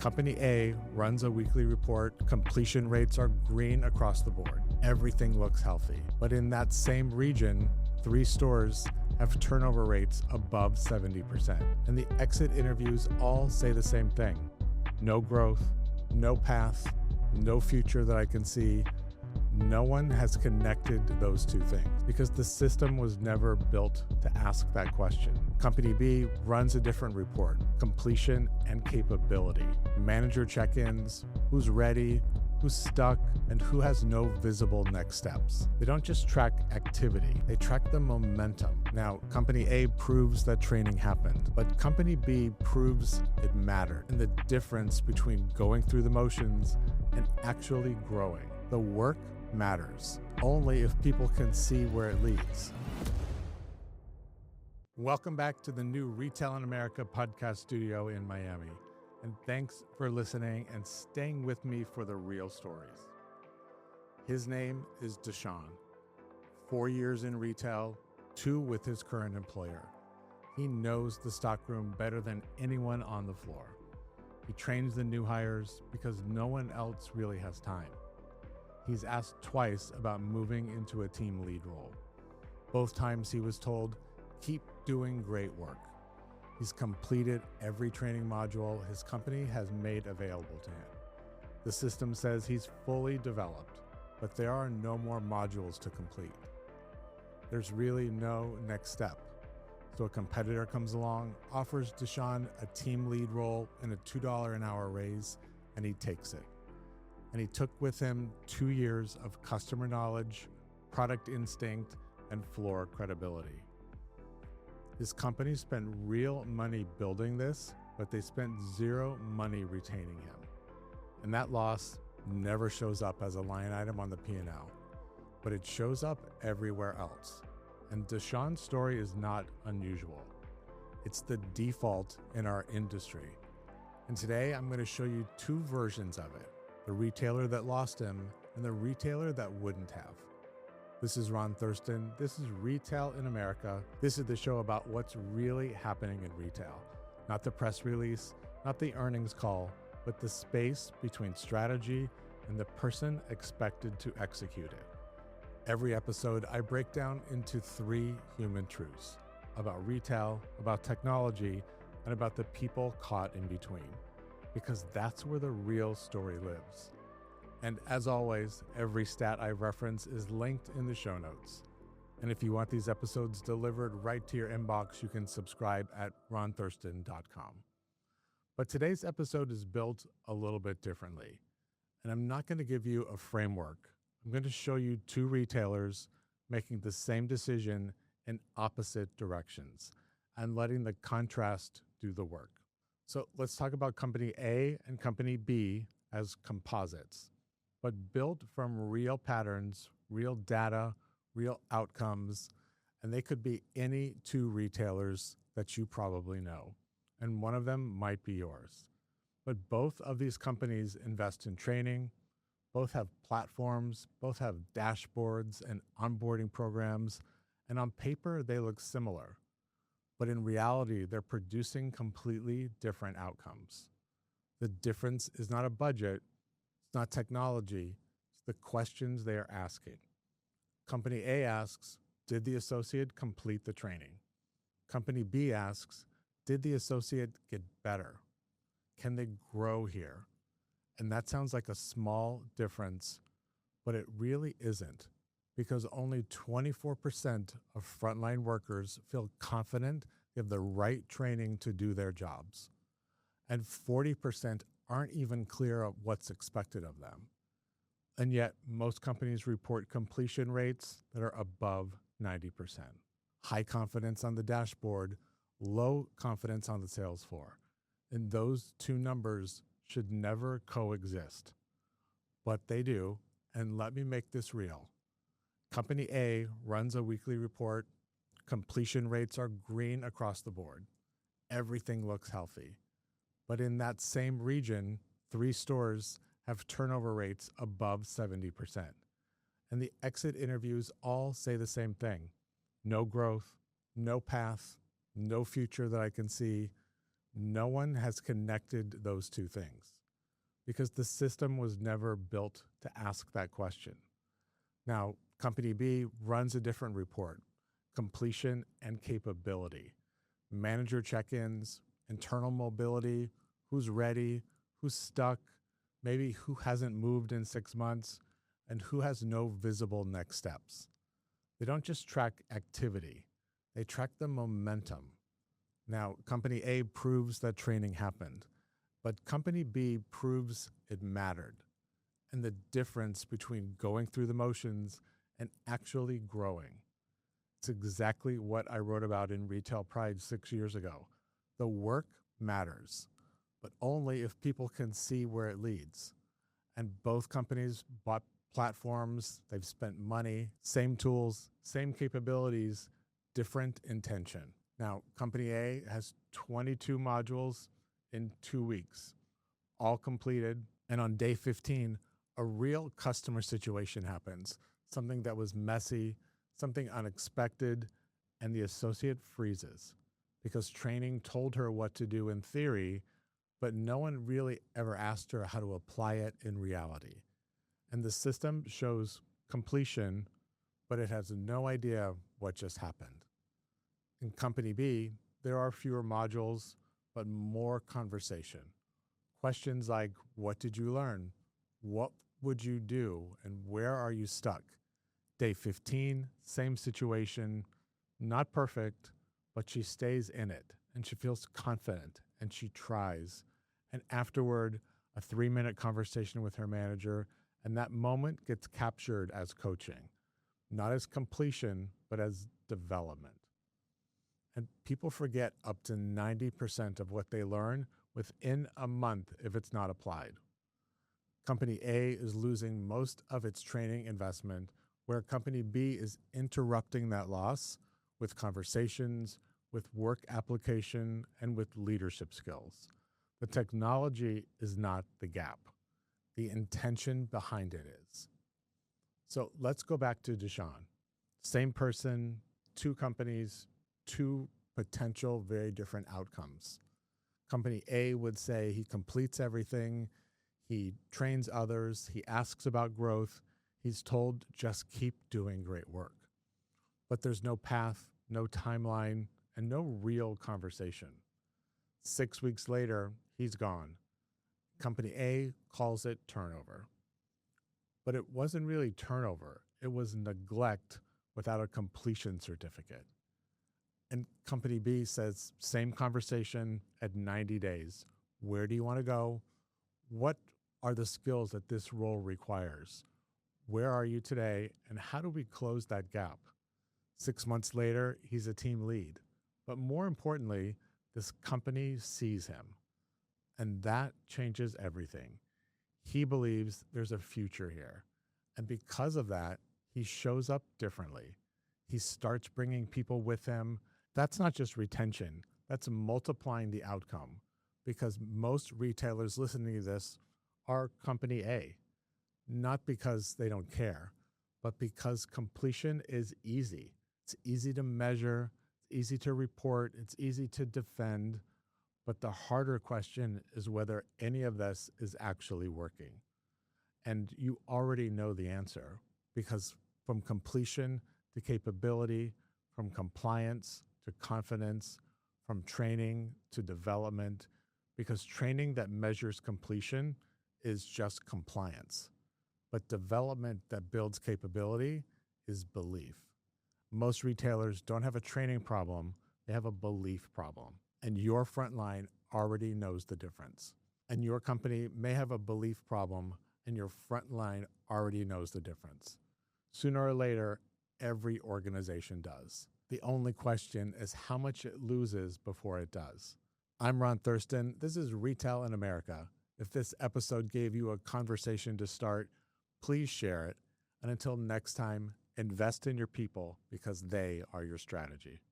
Company A runs a weekly report. Completion rates are green across the board. Everything looks healthy. But in that same region, 3 stores have turnover rates above 70%. And the exit interviews all say the same thing. No growth, no path, no future that I can see. No one has connected those two things because the system was never built to ask that question. Company B runs a different report: completion and capability, manager check-ins, who's ready, who's stuck, and who has no visible next steps. They don't just track activity, they track the momentum. Now, Company A proves that training happened, but Company B proves it mattered, and the difference between going through the motions and actually growing. The work matters only if people can see where it leads. Welcome back to the new Retail in America podcast studio in Miami. And thanks for listening and staying with me for the real stories. His name is DeShaun. 4 years in retail, 2 with his current employer. He knows the stockroom better than anyone on the floor. He trains the new hires because no one else really has time. He's asked twice about moving into a team lead role. Both times he was told, keep doing great work. He's completed every training module his company has made available to him. The system says he's fully developed, but there are no more modules to complete. There's really no next step. So a competitor comes along, offers DeShaun a team lead role and a $2 an hour raise, and he takes it. And he took with him 2 years of customer knowledge, product instinct, and floor credibility. His company spent real money building this, but they spent zero money retaining him. And that loss never shows up as a line item on the P&L, but it shows up everywhere else. And DeShaun's story is not unusual. It's the default in our industry. And today I'm going to show you 2 versions of it: the retailer that lost him and the retailer that wouldn't have. This is Ron Thurston. This is Retail in America. This is the show about what's really happening in retail. Not the press release, not the earnings call, but the space between strategy and the person expected to execute it. Every episode, I break down into 3 human truths about retail, about technology, and about the people caught in between, because that's where the real story lives. And as always, every stat I reference is linked in the show notes. And if you want these episodes delivered right to your inbox, you can subscribe at ronthurston.com. But today's episode is built a little bit differently. And I'm not going to give you a framework. I'm going to show you 2 retailers making the same decision in opposite directions and letting the contrast do the work. So let's talk about Company A and Company B as composites, but built from real patterns, real data, real outcomes, and they could be any 2 retailers that you probably know, and one of them might be yours. But both of these companies invest in training, both have platforms, both have dashboards and onboarding programs, and on paper they look similar. But in reality, they're producing completely different outcomes. The difference is not a budget, it's not technology, it's the questions they are asking. Company A asks, did the associate complete the training? Company B asks, did the associate get better? Can they grow here? And that sounds like a small difference, but it really isn't, because only 24% of frontline workers feel confident they have the right training to do their jobs. And 40% aren't even clear of what's expected of them. And yet, most companies report completion rates that are above 90%. High confidence on the dashboard, low confidence on the sales floor. And those 2 numbers should never coexist. But they do, and let me make this real. Company A runs a weekly report. Completion rates are green across the board. Everything looks healthy. But in that same region, 3 stores have turnover rates above 70%. And the exit interviews all say the same thing. No growth, no path, no future that I can see. No one has connected those two things because the system was never built to ask that question. Now, Company B runs a different report: completion and capability, manager check ins, internal mobility, who's ready, who's stuck, maybe who hasn't moved in 6 months, and who has no visible next steps. They don't just track activity, they track the momentum. Now, Company A proves that training happened, but Company B proves it mattered. And the difference between going through the motions and actually growing. It's exactly what I wrote about in Retail Pride 6 years ago. The work matters, but only if people can see where it leads. And both companies bought platforms, they've spent money, same tools, same capabilities, different intention. Now, Company A has 22 modules in 2 weeks, all completed. And on day 15, a real customer situation happens, something that was messy, something unexpected, and the associate freezes because training told her what to do in theory, but no one really ever asked her how to apply it in reality. And the system shows completion, but it has no idea what just happened. In Company B, there are fewer modules, but more conversation. Questions like, what did you learn? What would you do? And where are you stuck? Day 15, same situation, not perfect, but she stays in it and she feels confident and she tries. And afterward, a 3-minute conversation with her manager, and that moment gets captured as coaching, not as completion, but as development. And people forget up to 90% of what they learn within a month if it's not applied. Company A is losing most of its training investment, where Company B is interrupting that loss with conversations, with work application, and with leadership skills. The technology is not the gap. The intention behind it is. So let's go back to DeShaun. Same person, 2 companies, 2 potential very different outcomes. Company A would say he completes everything, he trains others, he asks about growth, he's told just keep doing great work. But there's no path, no timeline, and no real conversation. 6 weeks later, he's gone. Company A calls it turnover. But it wasn't really turnover, it was neglect without a completion certificate. And Company B says, same conversation at 90 days. Where do you want to go? What are the skills that this role requires? Where are you today? And how do we close that gap? 6 months later, he's a team lead. But more importantly, this company sees him. And that changes everything. He believes there's a future here. And because of that, he shows up differently. He starts bringing people with him. That's not just retention, that's multiplying the outcome, because most retailers listening to this are Company A, not because they don't care, but because completion is easy. It's easy to measure, it's easy to report, it's easy to defend, but the harder question is whether any of this is actually working. And you already know the answer, because from completion to capability, from compliance to confidence, from training to development, because training that measures completion is just compliance. But development that builds capability is belief. Most retailers don't have a training problem, they have a belief problem. And your frontline already knows the difference. And your company may have a belief problem, and your frontline already knows the difference. Sooner or later, every organization does. The only question is how much it loses before it does. I'm Ron Thurston. This is Retail in America. If this episode gave you a conversation to start, please share it. And until next time, invest in your people because they are your strategy.